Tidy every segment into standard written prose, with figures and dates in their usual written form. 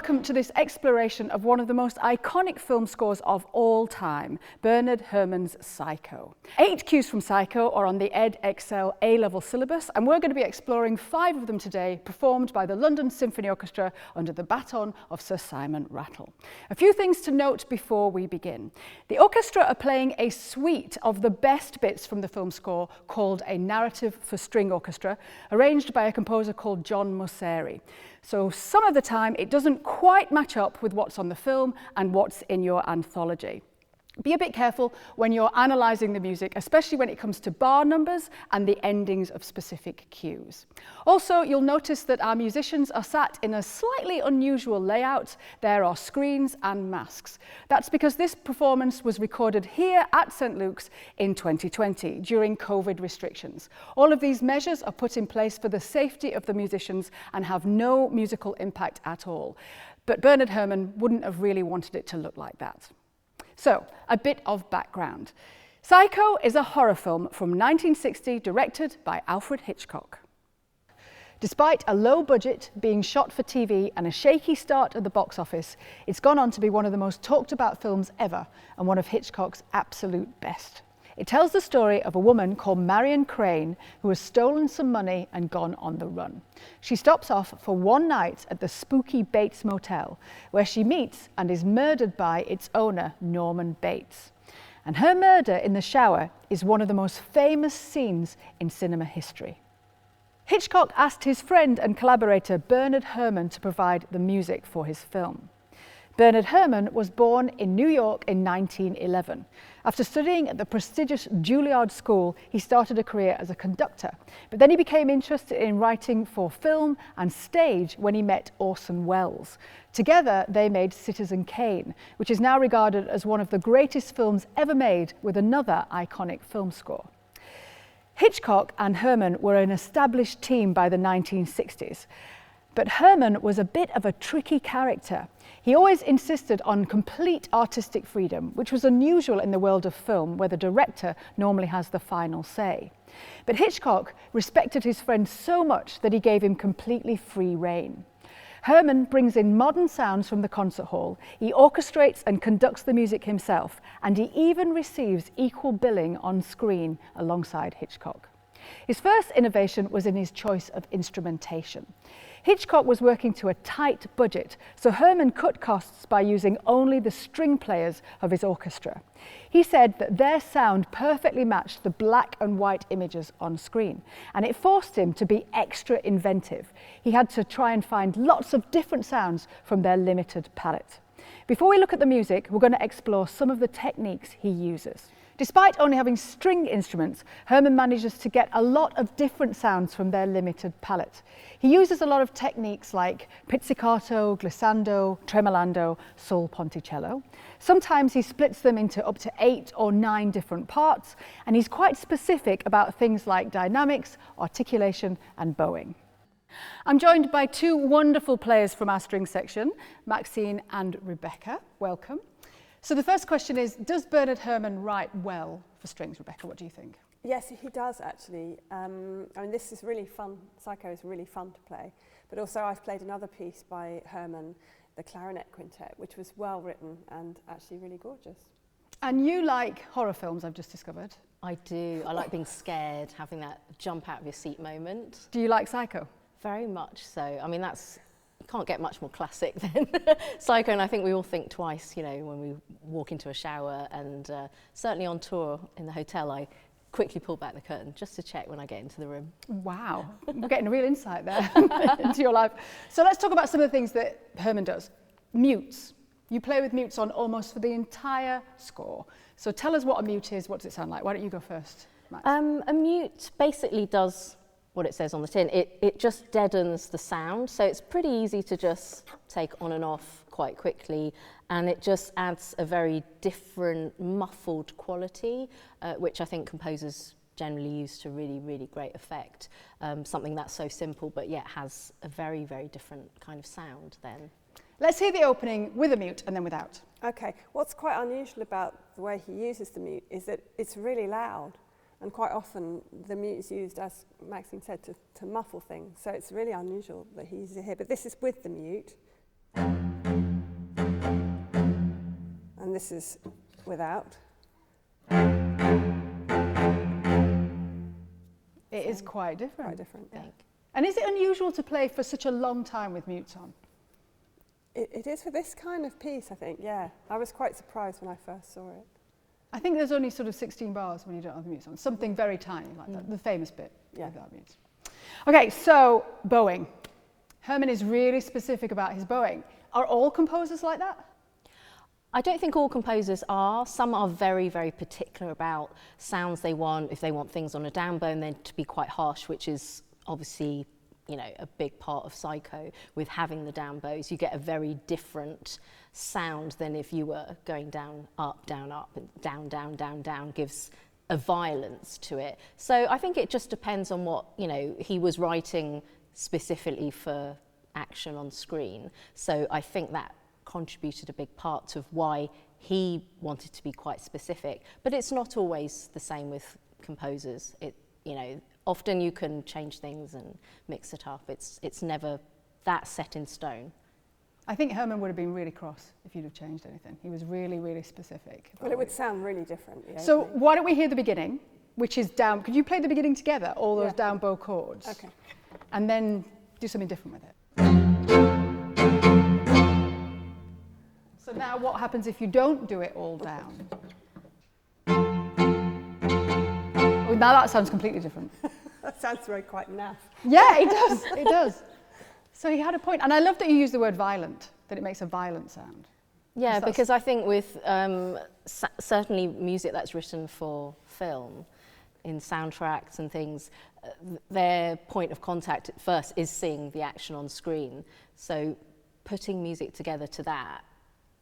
welcome to this exploration of one of the most iconic film scores of all time, Bernard Herrmann's Psycho. 8 cues from Psycho are on the Edexcel A-level syllabus, and we're going to be exploring 5 of them today, performed by the London Symphony Orchestra under the baton of Sir Simon Rattle. A few things to note before we begin. The orchestra are playing a suite of the best bits from the film score called a narrative for string orchestra, arranged by a composer called John Musseri. So some of the time it doesn't quite match up with what's on the film and what's in your anthology. Be a bit careful when you're analysing the music, especially when it comes to bar numbers and the endings of specific cues. Also, you'll notice that our musicians are sat in a slightly unusual layout. There are screens and masks. That's because this performance was recorded here at St Luke's in 2020 during COVID restrictions. All of these measures are put in place for the safety of the musicians and have no musical impact at all. But Bernard Herrmann wouldn't have really wanted it to look like that. So, a bit of background. Psycho is a horror film from 1960 directed by Alfred Hitchcock. Despite a low budget, being shot for TV and a shaky start at the box office, it's gone on to be one of the most talked about films ever and one of Hitchcock's absolute best. It tells the story of a woman called Marion who has stolen some money and gone on the run. She stops off for one night at the spooky Bates Motel, where she meets and is murdered by its owner, Norman Bates. And her murder in the shower is one of the most famous scenes in cinema history. Hitchcock asked his friend and collaborator Bernard Herrmann to provide the music for his film. Bernard Herrmann was born in New York in 1911. After studying at the prestigious Juilliard School, he started a career as a conductor, but then he became interested in writing for film and stage when he met Orson Welles. Together, they made Citizen Kane, which is now regarded as one of the greatest films ever made with another iconic film score. Hitchcock and Herrmann were an established team by the 1960s. But Herrmann was a bit of a tricky character. He always insisted on complete artistic freedom, which was unusual in the world of film, where the director normally has the final say. But Hitchcock respected his friend so much that he gave him completely free rein. Herrmann brings in modern sounds from the concert hall, he orchestrates and conducts the music himself, and he even receives equal billing on screen alongside Hitchcock. His first innovation was in his choice of instrumentation. Hitchcock was working to a tight budget, so Herrmann cut costs by using only the string players of his orchestra. He said that their sound perfectly matched the black and white images on screen, and it forced him to be extra inventive. He had to try and find lots of different sounds from their limited palette. Before we look at the music, we're going to explore some of the techniques he uses. Despite only having string instruments, Herrmann manages to get a lot of different sounds from their limited palette. He uses a lot of techniques like pizzicato, glissando, tremolando, sul ponticello. Sometimes he splits them into up to 8 or 9 different parts, and he's quite specific about things like dynamics, articulation, and bowing. I'm joined by 2 wonderful players from our string section, Maxine and Rebecca. Welcome. So the first question is, does Bernard Herrmann write well for strings? Rebecca, what do you think? Yes, he does actually. I mean, this is really fun. Psycho is really fun to play. But also I've played another piece by Herrmann, the Clarinet Quintet, which was well written and actually really gorgeous. And you like horror films, I've just discovered. I do. I like being scared, having that jump out of your seat moment. Do you like Psycho? Very much so. I mean, you can't get much more classic than Psycho, and I think we all think twice, you know, when we walk into a shower, and certainly on tour in the hotel, I quickly pull back the curtain just to check when I get into the room. Wow, we're getting a real insight there into your life. So let's talk about some of the things that Herrmann does. Mutes. You play with mutes on almost for the entire score. So tell us what a mute is, what does it sound like? Why don't you go first, Max? A mute basically does what it says on the tin. It just deadens the sound, so it's pretty easy to just take on and off quite quickly, and it just adds a very different muffled quality, which I think composers generally use to really, really great effect. Something that's so simple but yet has a very, very different kind of sound then. Let's hear the opening with a mute and then without. Okay, what's quite unusual about the way he uses the mute is that it's really loud. And quite often the mute is used, as Maxine said, to muffle things. So it's really unusual that he uses it here. But this is with the mute. this is without. It is quite different. Quite different, yeah. And is it unusual to play for such a long time with mutes on? It is for this kind of piece, I think, yeah. I was quite surprised when I first saw it. I think there's only sort of 16 bars when you don't have the mutes on. Something very tiny like that, the famous bit without mutes. Okay, so bowing. Herrmann is really specific about his bowing. Are all composers like that? I don't think all composers are. Some are very, very particular about sounds they want. If they want things on a down bow, then to be quite harsh, which is obviously, you know, a big part of Psycho. With having the down bows, you get a very different sound than if you were going down, up, and down, down, down, down, gives a violence to it. So I think it just depends on what, you know, he was writing specifically for action on screen. So I think that contributed a big part of why he wanted to be quite specific. But it's not always the same with composers. It, you know, often you can change things and mix it up. It's never that set in stone. I think Herrmann would have been really cross if you'd have changed anything. He was really, really specific. Well, it would sound really different. Yeah, so why don't we hear the beginning, which is down. Could you play the beginning together, all those down bow chords? Okay. And then do something different with it. So now what happens if you don't do it all down? Oh, now that sounds completely different. That sounds very quite naff. Yeah, it does, it does. So he had a point. And I love that you use the word violent, that it makes a violent sound. Yeah, because I think with certainly music that's written for film, in soundtracks and things, their point of contact at first is seeing the action on screen. So putting music together to that,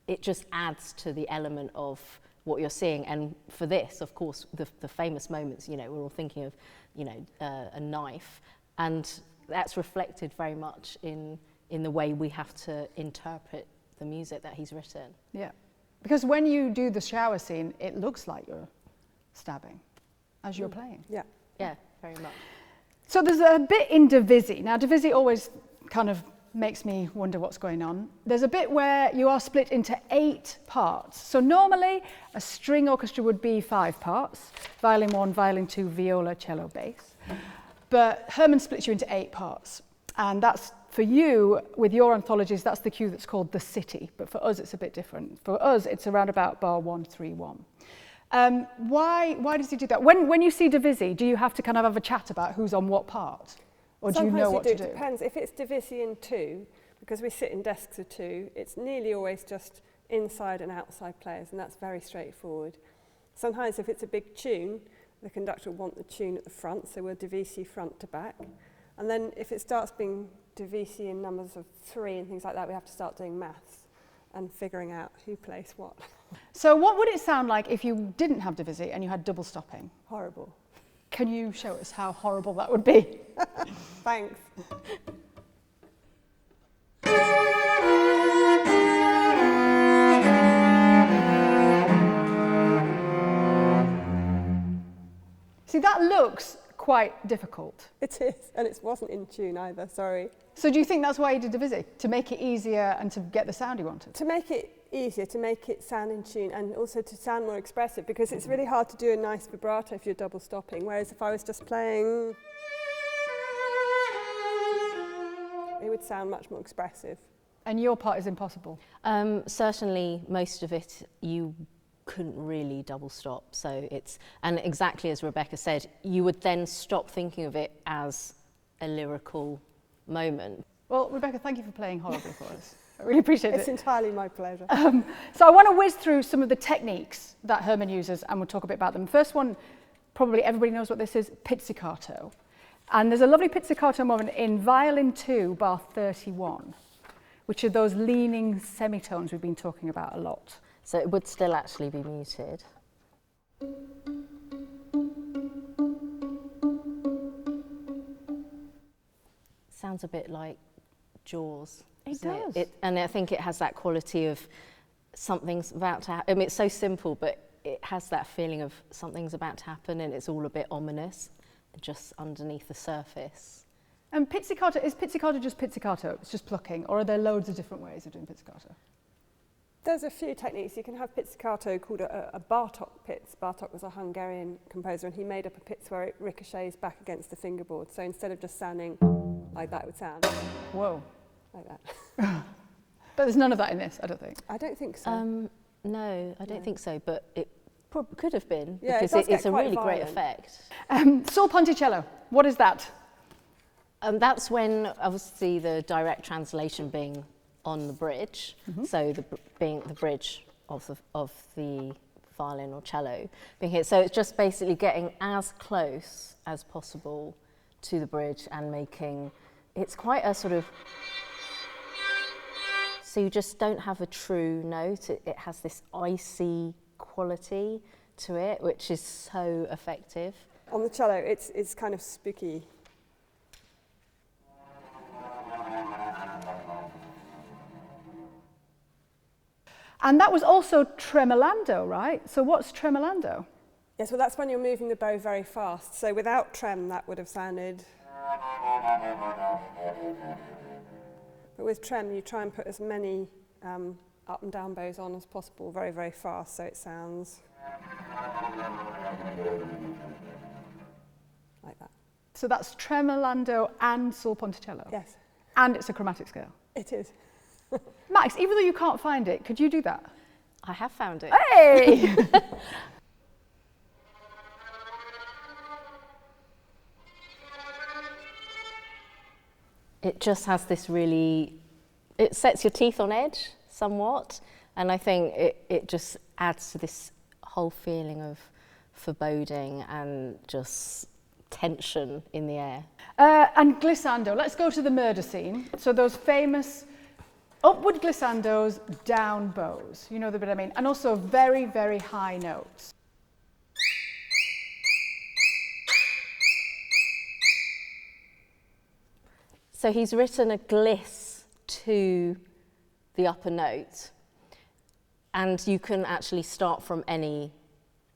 it just adds to the element of what you're seeing. And for this, of course, the famous moments, you know, we're all thinking of, you know, a knife, and that's reflected very much in the way we have to interpret the music that he's written. Yeah, because when you do the shower scene, it looks like you're stabbing as you're playing. Yeah, very much. So there's a bit in Divisi. Now, Divisi always kind of makes me wonder what's going on. There's a bit where you are split into 8 parts. So normally, a string orchestra would be 5 parts: violin 1, violin 2, viola, cello, bass. But Herrmann splits you into 8 parts. And that's, for you, with your anthologies, that's the cue that's called the city. But for us, it's a bit different. For us, it's around about bar 1, 3, 1. Why does he do that? When you see Divisi, do you have to kind of have a chat about who's on what part? Or do you know what to do? It depends. If it's Divisi in 2, because we sit in desks of 2, it's nearly always just inside and outside players, and that's very straightforward. Sometimes if it's a big tune, the conductor will want the tune at the front, so we'll Divisi front to back. And then if it starts being Divisi in numbers of 3 and things like that, we have to start doing maths and figuring out who plays what. So what would it sound like if you didn't have Divisi and you had double stopping? Horrible. Can you show us how horrible that would be? Thanks. See, that looks quite difficult. It is, and it wasn't in tune either, sorry. So do you think that's why you did Divisi? To make it easier and to get the sound you wanted? To make it easier, to make it sound in tune, and also to sound more expressive, because it's really hard to do a nice vibrato if you're double stopping, whereas if I was just playing, it would sound much more expressive. And your part is impossible? Certainly most of it you couldn't really double stop. So it's, and exactly as Rebecca said, you would then stop thinking of it as a lyrical moment. Well, Rebecca, thank you for playing horribly for us. I really appreciate it. It's entirely my pleasure. So I want to whiz through some of the techniques that Herrmann uses, and we'll talk a bit about them. First one, probably everybody knows what this is, pizzicato. And there's a lovely pizzicato moment in Violin 2, bar 31, which are those leaning semitones we've been talking about a lot. So it would still actually be muted. Sounds a bit like Jaws. It does. And I think it has that quality of something's about to happen. I mean, it's so simple, but it has that feeling of something's about to happen, and it's all a bit ominous, just underneath the surface. And pizzicato, is pizzicato just pizzicato? It's just plucking, or are there loads of different ways of doing pizzicato? There's a few techniques. You can have pizzicato called a Bartók pizz. Bartók was a Hungarian composer, and he made up a pizz where it ricochets back against the fingerboard. So instead of just sounding like that, it would sound Whoa. like that. But there's none of that in this, I don't think. I don't think so. No, I don't think so, but it could have been, Yeah, because it's a quite really great violent. effect. Sul ponticello, what is that? That's when, obviously, the direct translation being on the bridge, so being the bridge of the violin or cello being hit. So it's just basically getting as close as possible to the bridge and making, it's quite a sort of, so you just don't have a true note. It has this icy quality to it, which is so effective. On the cello, it's kind of spooky. And that was also tremolando, right? So what's tremolando? Yes, well, that's when you're moving the bow very fast. So without trem, that would have sounded. But with trem, you try and put as many up and down bows on as possible very, very fast, so it sounds like that. So that's tremolando and sul ponticello? Yes, And it's a chromatic scale? it is. Max, even though you can't find it, could you do that? I have found it. Hey! It just has this really, it sets your teeth on edge somewhat, and I think it just adds to this whole feeling of foreboding and just tension in the air. And glissando, let's go to the murder scene. So those famous upward glissandos, down bows, you know the bit I mean, and also very, very high notes. So he's written a gliss to the upper note, and you can actually start from any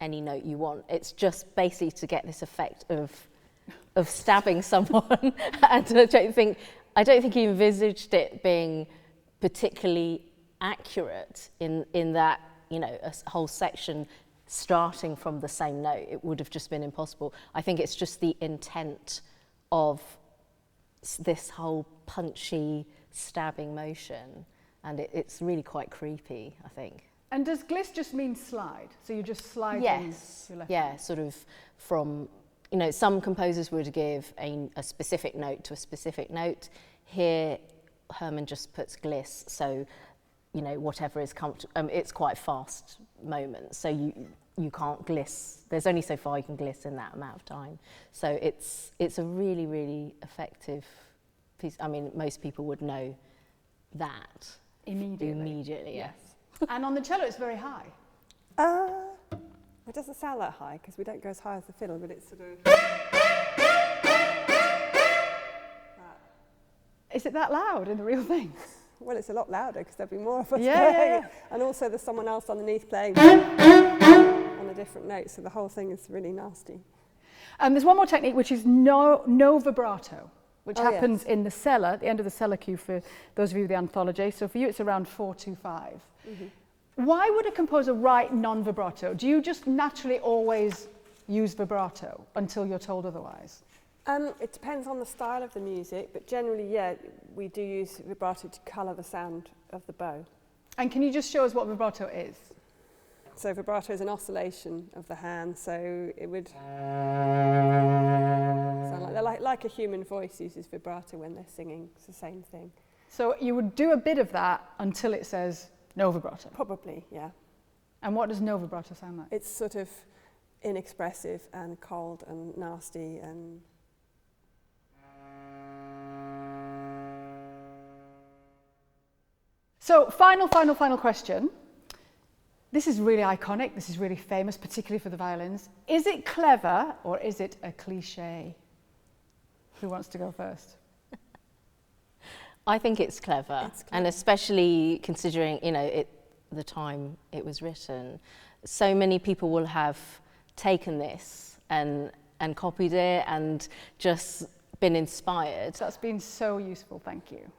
note you want. It's just basically to get this effect of stabbing someone. And I don't think he envisaged it being particularly accurate in that, you know, a whole section starting from the same note. It would have just been impossible. I think it's just the intent of this whole punchy stabbing motion, and it's really quite creepy, I think. And does gliss just mean slide? So you just slide Yes, in your left yeah, hand? sort of from, you know, some composers would give a specific note to a specific note. Here, Herrmann just puts gliss, so, you know, whatever is comfortable. It's quite fast moments, so you can't gliss. There's only so far you can gliss in that amount of time. So it's a really, really effective piece. I mean, most people would know that immediately. Yes. And on the cello, it's very high. It doesn't sound that high because we don't go as high as the fiddle, but it's sort of. Is it that loud in the real thing? Well, it's a lot louder because there'll be more of us Yeah, playing. yeah, yeah. And also there's someone else underneath playing on a different note, so the whole thing is really nasty. There's one more technique, which is no vibrato, which happens yes. in the Cellar, at the end of the Cellar cue for those of you with the anthology. So for you, it's around 4-2-5. Mm-hmm. Why would a composer write non-vibrato? Do you just naturally always use vibrato until you're told otherwise? It depends on the style of the music, but generally, yeah, we do use vibrato to colour the sound of the bow. And can you just show us what vibrato is? So vibrato is an oscillation of the hand, so it would sound like a human voice uses vibrato when they're singing. It's the same thing. So you would do a bit of that until it says no vibrato. Probably, yeah. And what does no vibrato sound like? It's sort of inexpressive and cold and nasty and... So final question. This is really iconic, this is really famous, particularly for the violins. Is it clever or is it a cliche? Who wants to go first? I think it's clever, and especially considering, you know, the time it was written. So many people will have taken this and copied it and just been inspired. That's been so useful, thank you.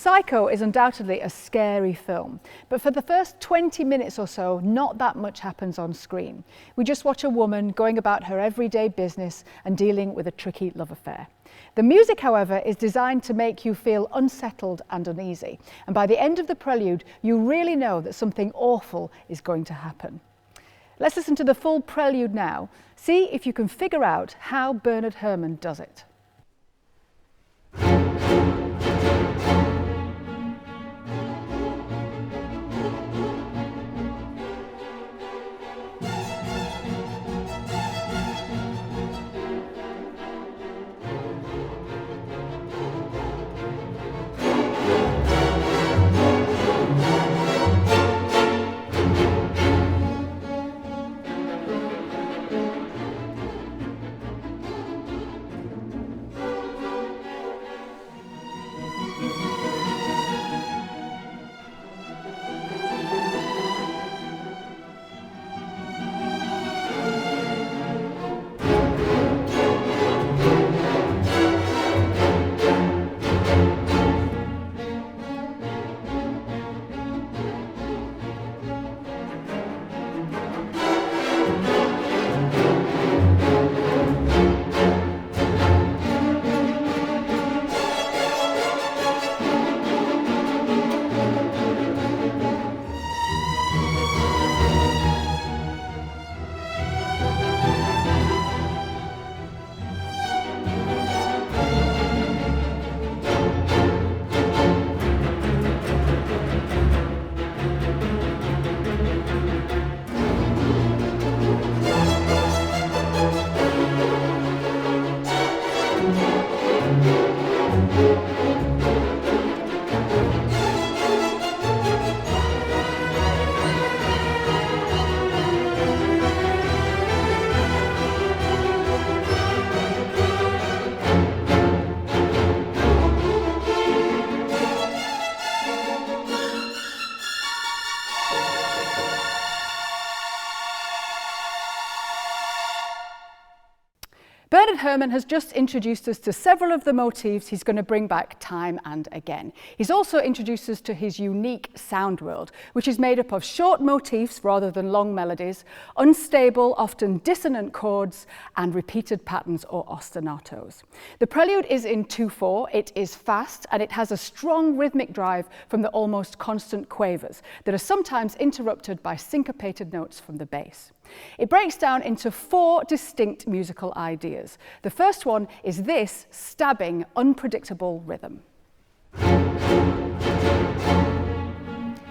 Psycho is undoubtedly a scary film, but for the first 20 minutes or so, not that much happens on screen. We just watch a woman going about her everyday business and dealing with a tricky love affair. The music, however, is designed to make you feel unsettled and uneasy, and by the end of the prelude, you really know that something awful is going to happen. Let's listen to the full prelude now. See if you can figure out how Bernard Herrmann does it. Bernard Herrmann has just introduced us to several of the motifs he's going to bring back time and again. He's also introduced us to his unique sound world, which is made up of short motifs rather than long melodies, unstable, often dissonant chords, and repeated patterns or ostinatos. The prelude is in 2/4, it is fast, and it has a strong rhythmic drive from the almost constant quavers that are sometimes interrupted by syncopated notes from the bass. It breaks down into 4 distinct musical ideas. The first one is this stabbing, unpredictable rhythm.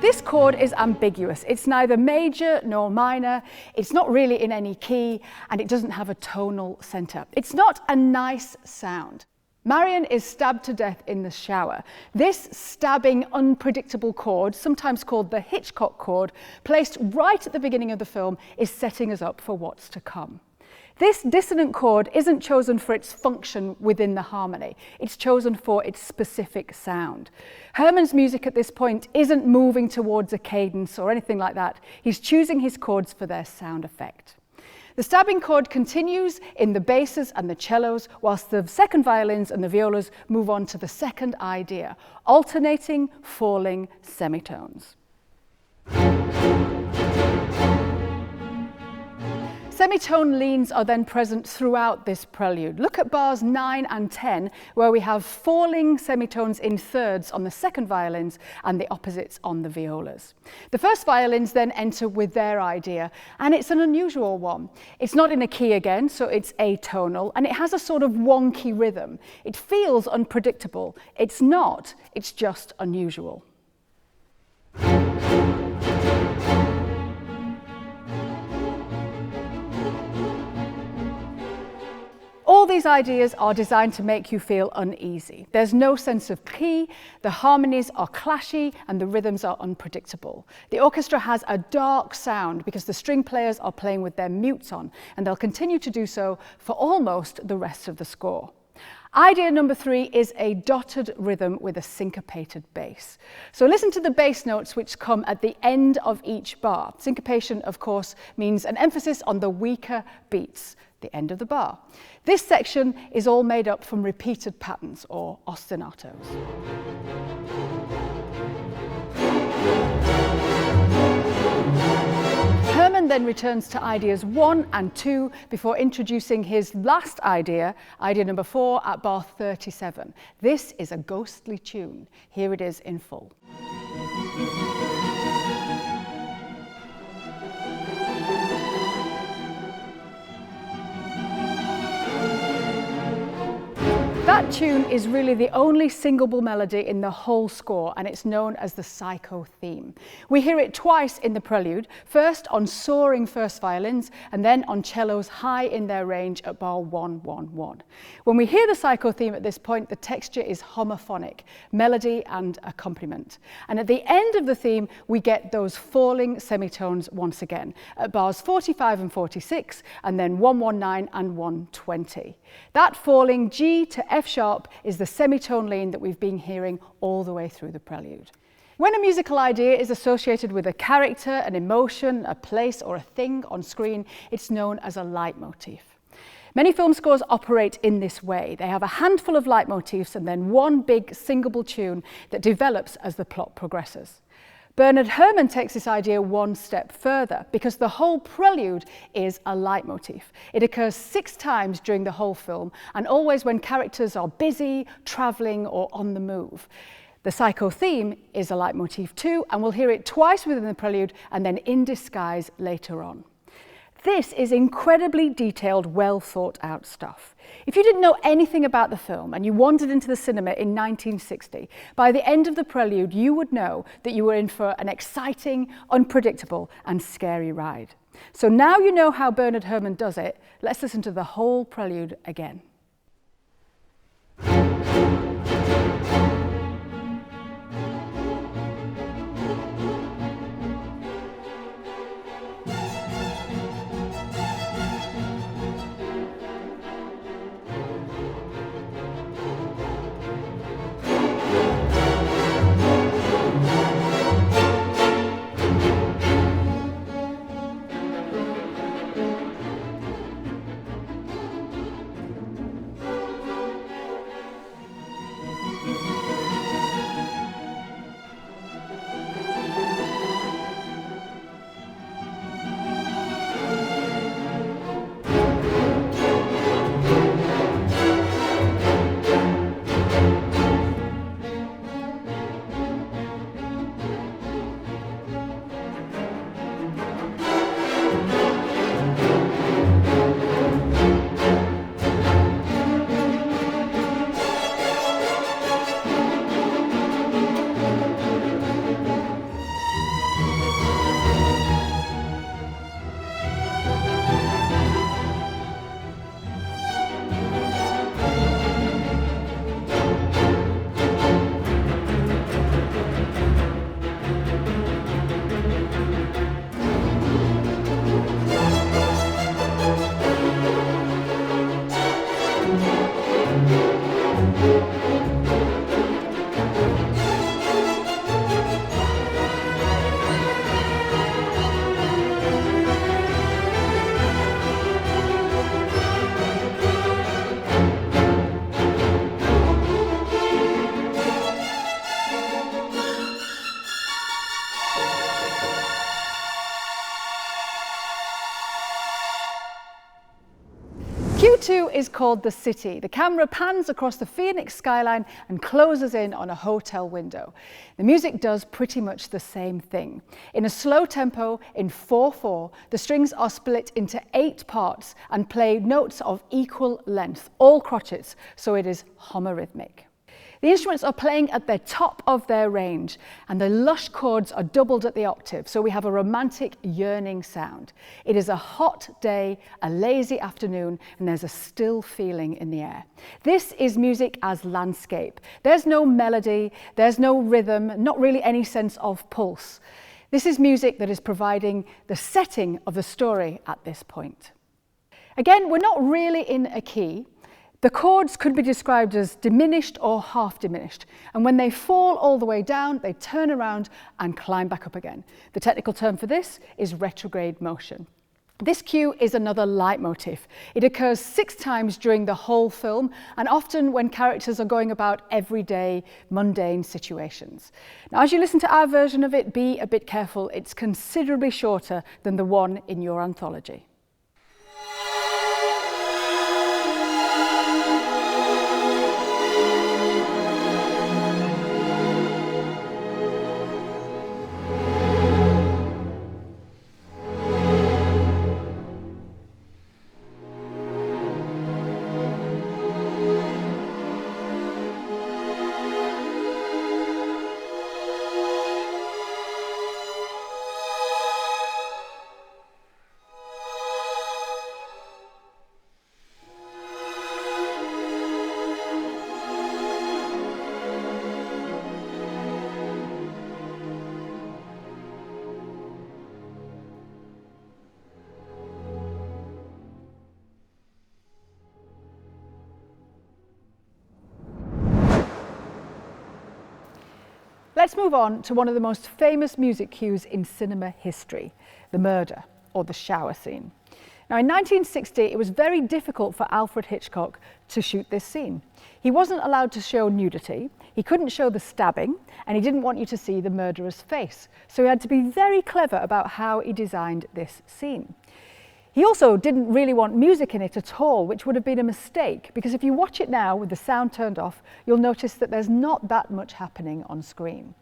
This chord is ambiguous. It's neither major nor minor, it's not really in any key, and it doesn't have a tonal center. It's not a nice sound. Marion is stabbed to death in the shower. This stabbing, unpredictable chord, sometimes called the Hitchcock chord, placed right at the beginning of the film, is setting us up for what's to come. This dissonant chord isn't chosen for its function within the harmony. It's chosen for its specific sound. Herrmann's music at this point isn't moving towards a cadence or anything like that. He's choosing his chords for their sound effect. The stabbing chord continues in the basses and the cellos, whilst the second violins and the violas move on to the second idea, alternating, falling semitones. Semitone leans are then present throughout this prelude. Look at bars 9 and 10, where we have falling semitones in thirds on the second violins and the opposites on the violas. The first violins then enter with their idea, and it's an unusual one. It's not in a key again, so it's atonal, and it has a sort of wonky rhythm. It feels unpredictable. It's not, it's just unusual. All these ideas are designed to make you feel uneasy. There's no sense of key, the harmonies are clashy, and the rhythms are unpredictable. The orchestra has a dark sound because the string players are playing with their mutes on, and they'll continue to do so for almost the rest of the score. Idea number 3 is a dotted rhythm with a syncopated bass. So listen to the bass notes which come at the end of each bar. Syncopation, of course, means an emphasis on the weaker beats, the end of the bar. This section is all made up from repeated patterns or ostinatos. then returns to ideas 1 and 2 before introducing his last idea, idea number 4, at bar 37. This is a ghostly tune. Here it is in full. That tune is really the only singable melody in the whole score, and it's known as the Psycho theme. We hear it twice in the Prelude, first on soaring first violins and then on cellos high in their range at bar 111. When we hear the Psycho theme at this point, the texture is homophonic, melody and accompaniment. And at the end of the theme, we get those falling semitones once again at bars 45 and 46, and then 119 and 120. That falling G to F sharp is the semitone lean that we've been hearing all the way through the Prelude. When a musical idea is associated with a character, an emotion, a place or a thing on screen, it's known as a leitmotif. Many film scores operate in this way. They have a handful of leitmotifs and then one big singable tune that develops as the plot progresses. Bernard Herrmann takes this idea one step further because the whole Prelude is a leitmotif. It occurs 6 times during the whole film and always when characters are busy, travelling or on the move. The Psycho theme is a leitmotif too, and we'll hear it twice within the Prelude and then in disguise later on. This is incredibly detailed, well thought out stuff. If you didn't know anything about the film and you wandered into the cinema in 1960, by the end of the Prelude you would know that you were in for an exciting, unpredictable and scary ride. So now you know how Bernard Herrmann does it, let's listen to the whole Prelude again. Q2 is called The City. The camera pans across the Phoenix skyline and closes in on a hotel window. The music does pretty much the same thing. In a slow tempo, in 4/4, the strings are split into 8 parts and play notes of equal length, all crotchets, so it is homorhythmic. The instruments are playing at the top of their range, and the lush chords are doubled at the octave, so we have a romantic, yearning sound. It is a hot day, a lazy afternoon, and there's a still feeling in the air. This is music as landscape. There's no melody, there's no rhythm, not really any sense of pulse. This is music that is providing the setting of the story at this point. Again, we're not really in a key. The chords could be described as diminished or half diminished, and when they fall all the way down, they turn around and climb back up again. The technical term for this is retrograde motion. This cue is another leitmotif. It occurs 6 times during the whole film, and often when characters are going about everyday, mundane situations. Now, as you listen to our version of it, be a bit careful. It's considerably shorter than the one in your anthology. Let's move on to one of the most famous music cues in cinema history, the murder, or the shower scene. Now, in 1960, it was very difficult for Alfred Hitchcock to shoot this scene. He wasn't allowed to show nudity, he couldn't show the stabbing, and he didn't want you to see the murderer's face. So he had to be very clever about how he designed this scene. He also didn't really want music in it at all, which would have been a mistake, because if you watch it now with the sound turned off, you'll notice that there's not that much happening on screen.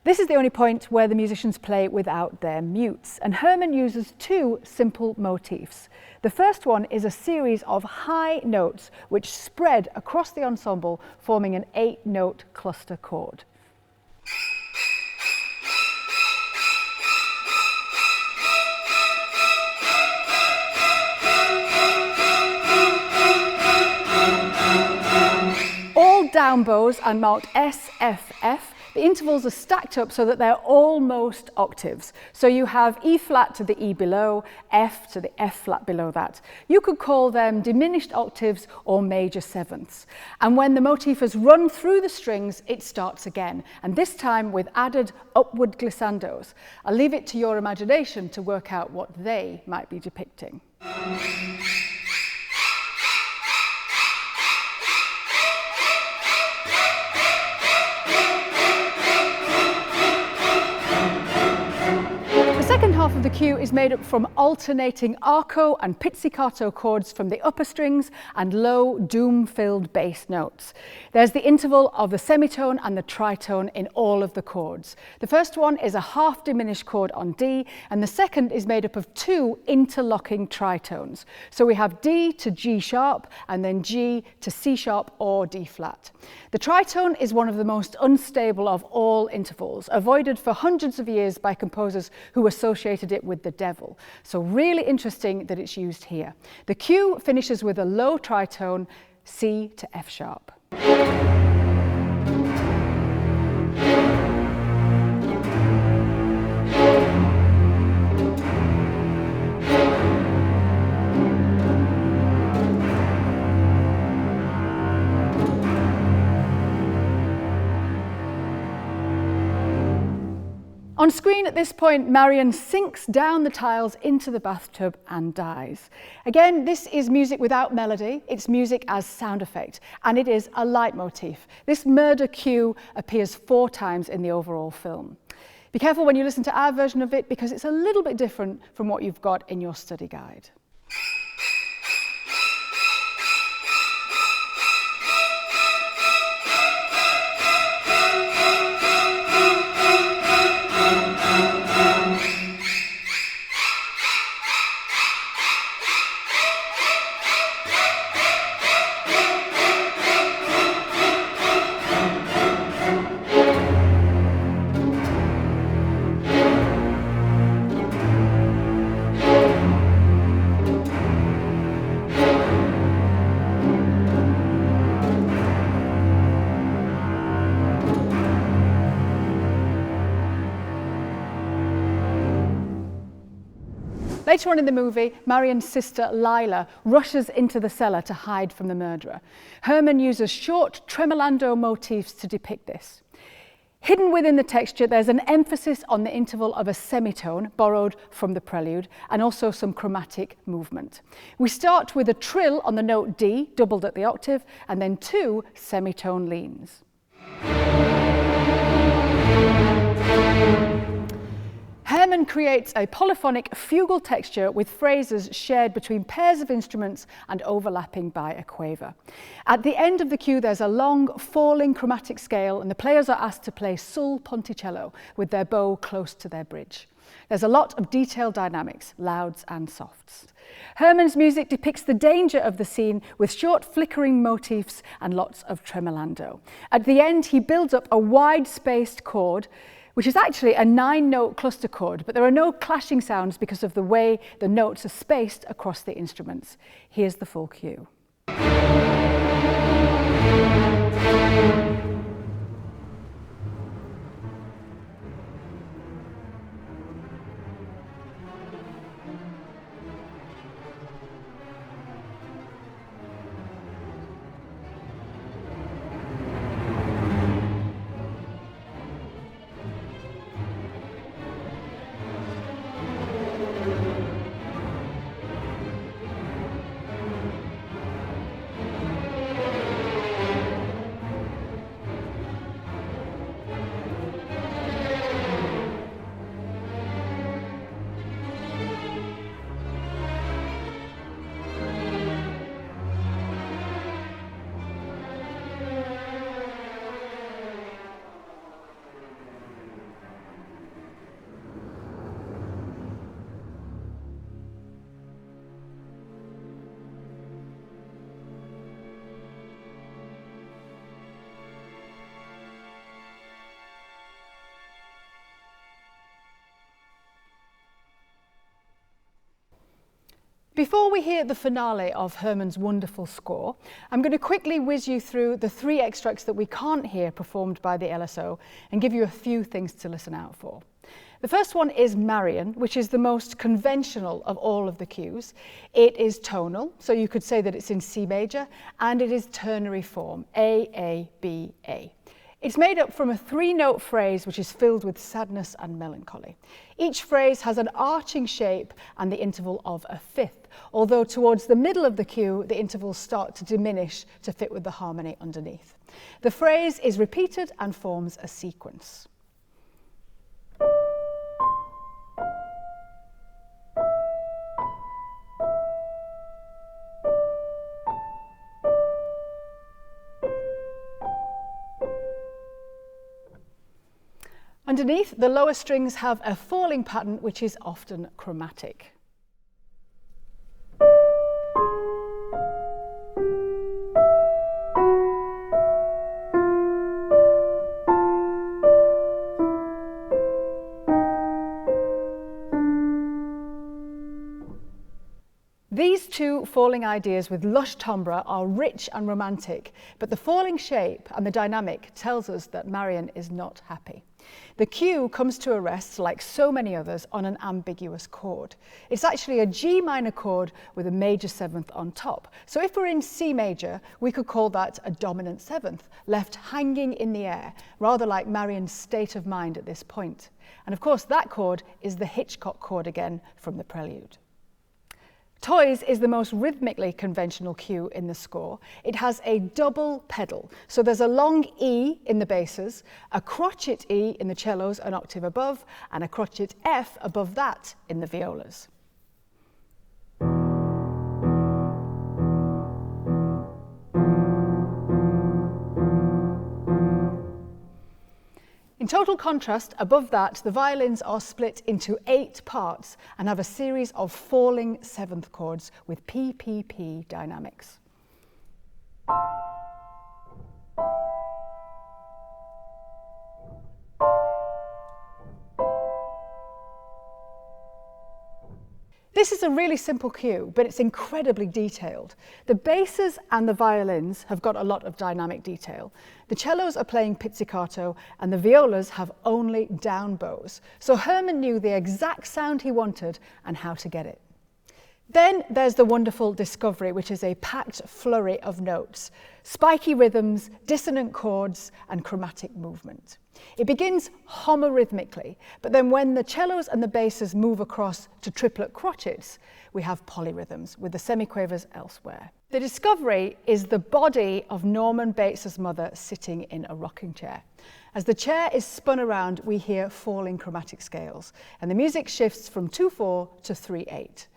This is the only point where the musicians play without their mutes, and Herrmann uses 2 simple motifs. The first one is a series of high notes which spread across the ensemble, forming an 8-note cluster chord. Down bows are marked S, F, F. The intervals are stacked up so that they're almost octaves. So you have E flat to the E below, F to the F flat below that. You could call them diminished octaves or major sevenths. And when the motif has run through the strings, it starts again, and this time with added upward glissandos. I'll leave it to your imagination to work out what they might be depicting. The second half of the cue is made up from alternating arco and pizzicato chords from the upper strings and low, doom-filled bass notes. There's the interval of the semitone and the tritone in all of the chords. The first one is a half-diminished chord on D, and the second is made up of 2 interlocking tritones. So we have D to G sharp, and then G to C sharp or D flat. The tritone is one of the most unstable of all intervals, avoided for hundreds of years by composers who associated it with the devil. So really interesting that it's used here. The cue finishes with a low tritone, C to F sharp. On screen at this point, Marion sinks down the tiles into the bathtub and dies. Again, this is music without melody, it's music as sound effect, and it is a leitmotif. This murder cue appears 4 times in the overall film. Be careful when you listen to our version of it, because it's a little bit different from what you've got in your study guide. Later on in the movie, Marion's sister Lila rushes into the cellar to hide from the murderer. Herrmann uses short tremolando motifs to depict this. Hidden within the texture, there's an emphasis on the interval of a semitone, borrowed from the Prelude, and also some chromatic movement. We start with a trill on the note D, doubled at the octave, and then 2 semitone leans. Herrmann creates a polyphonic fugal texture with phrases shared between pairs of instruments and overlapping by a quaver. At the end of the cue, there's a long, falling chromatic scale, and the players are asked to play sul ponticello with their bow close to their bridge. There's a lot of detailed dynamics, louds and softs. Herrmann's music depicts the danger of the scene with short flickering motifs and lots of tremolando. At the end, he builds up a wide-spaced chord, which is actually a 9-note cluster chord, but there are no clashing sounds because of the way the notes are spaced across the instruments. Here's the full cue. Before we hear the finale of Herrmann's wonderful score, I'm going to quickly whiz you through the 3 extracts that we can't hear performed by the LSO and give you a few things to listen out for. The first one is Marion, which is the most conventional of all of the cues. It is tonal, so you could say that it's in C major, and it is ternary form, A, A, B, A. It's made up from a 3-note phrase which is filled with sadness and melancholy. Each phrase has an arching shape and the interval of a fifth, although towards the middle of the cue, the intervals start to diminish to fit with the harmony underneath. The phrase is repeated and forms a sequence. Underneath, the lower strings have a falling pattern which is often chromatic. These 2 falling ideas with lush timbre are rich and romantic, but the falling shape and the dynamic tells us that Marion is not happy. The cue comes to a rest, like so many others, on an ambiguous chord. It's actually a G minor chord with a major 7th on top. So if we're in C major, we could call that a dominant 7th, left hanging in the air, rather like Marion's state of mind at this point. And of course, that chord is the Hitchcock chord again from the Prelude. Toys is the most rhythmically conventional cue in the score. It has a double pedal, so there's a long E in the basses, a crotchet E in the cellos an octave above, and a crotchet F above that in the violas. In total contrast, above that, the violins are split into 8 parts and have a series of falling 7th chords with PPP dynamics. This is a really simple cue, but it's incredibly detailed. The basses and the violins have got a lot of dynamic detail. The cellos are playing pizzicato and the violas have only down bows. So Herrmann knew the exact sound he wanted and how to get it. Then there's the wonderful discovery, which is a packed flurry of notes, spiky rhythms, dissonant chords, and chromatic movement. It begins homorhythmically, but then when the cellos and the basses move across to triplet crotchets, we have polyrhythms with the semiquavers elsewhere. The discovery is the body of Norman Bates's mother sitting in a rocking chair. As the chair is spun around, we hear falling chromatic scales, and the music shifts from 2/4 to 3/8.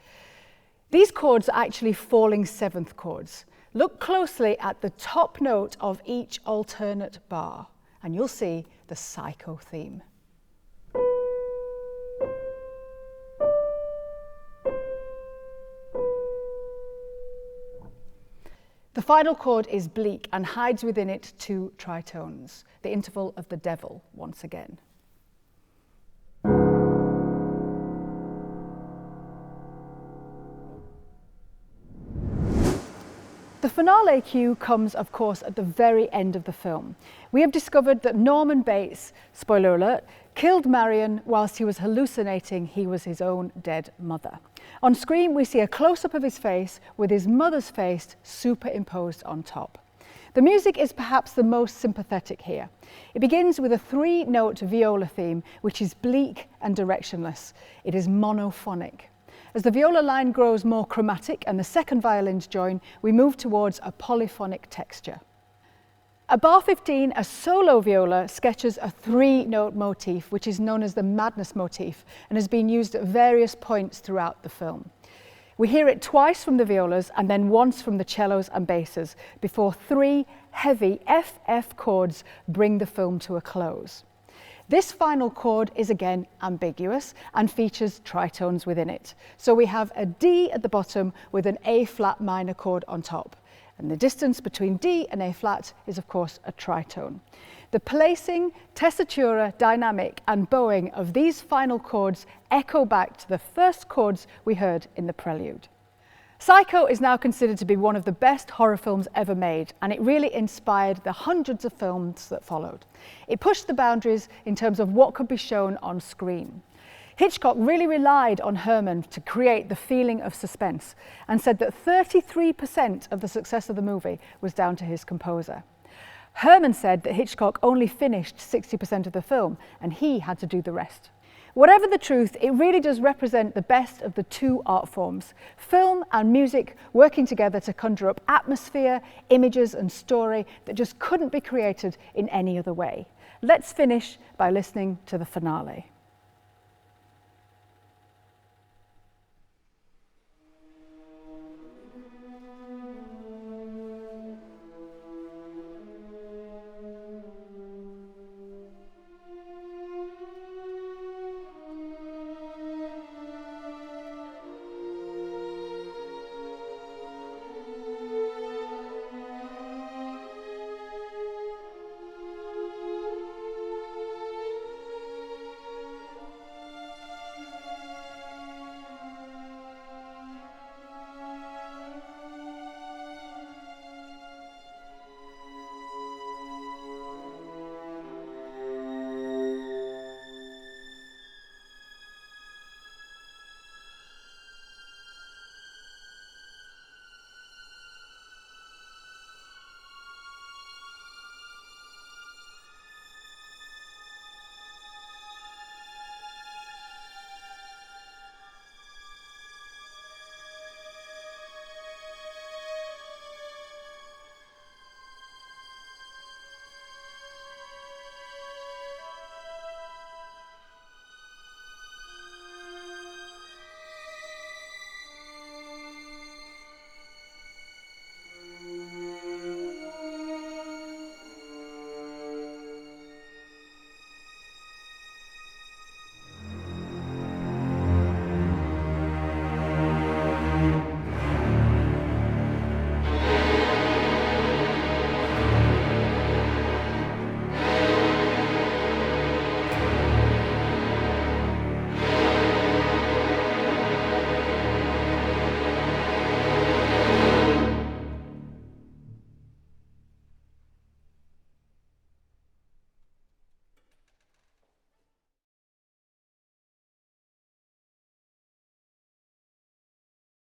These chords are actually falling seventh chords. Look closely at the top note of each alternate bar, and you'll see the Psycho theme. The final chord is bleak and hides within it two tritones, the interval of the devil once again. The finale cue comes, of course, at the very end of the film. We have discovered that Norman Bates, spoiler alert, killed Marion whilst he was hallucinating he was his own dead mother. On screen, we see a close-up of his face with his mother's face superimposed on top. The music is perhaps the most sympathetic here. It begins with a 3-note viola theme, which is bleak and directionless. It is monophonic. As the viola line grows more chromatic and the second violins join, we move towards a polyphonic texture. At bar 15, a solo viola sketches a 3-note motif, which is known as the madness motif and has been used at various points throughout the film. We hear it twice from the violas and then once from the cellos and basses before 3 heavy FF chords bring the film to a close. This final chord is again ambiguous and features tritones within it. So we have a D at the bottom with an A flat minor chord on top. And the distance between D and A flat is of course a tritone. The placing, tessitura, dynamic and bowing of these final chords echo back to the first chords we heard in the prelude. Psycho is now considered to be one of the best horror films ever made, and it really inspired the hundreds of films that followed. It pushed the boundaries in terms of what could be shown on screen. Hitchcock really relied on Herrmann to create the feeling of suspense and said that 33% of the success of the movie was down to his composer. Herrmann said that Hitchcock only finished 60% of the film and he had to do the rest. Whatever the truth, it really does represent the best of the two art forms, film and music working together to conjure up atmosphere, images and story that just couldn't be created in any other way. Let's finish by listening to the finale.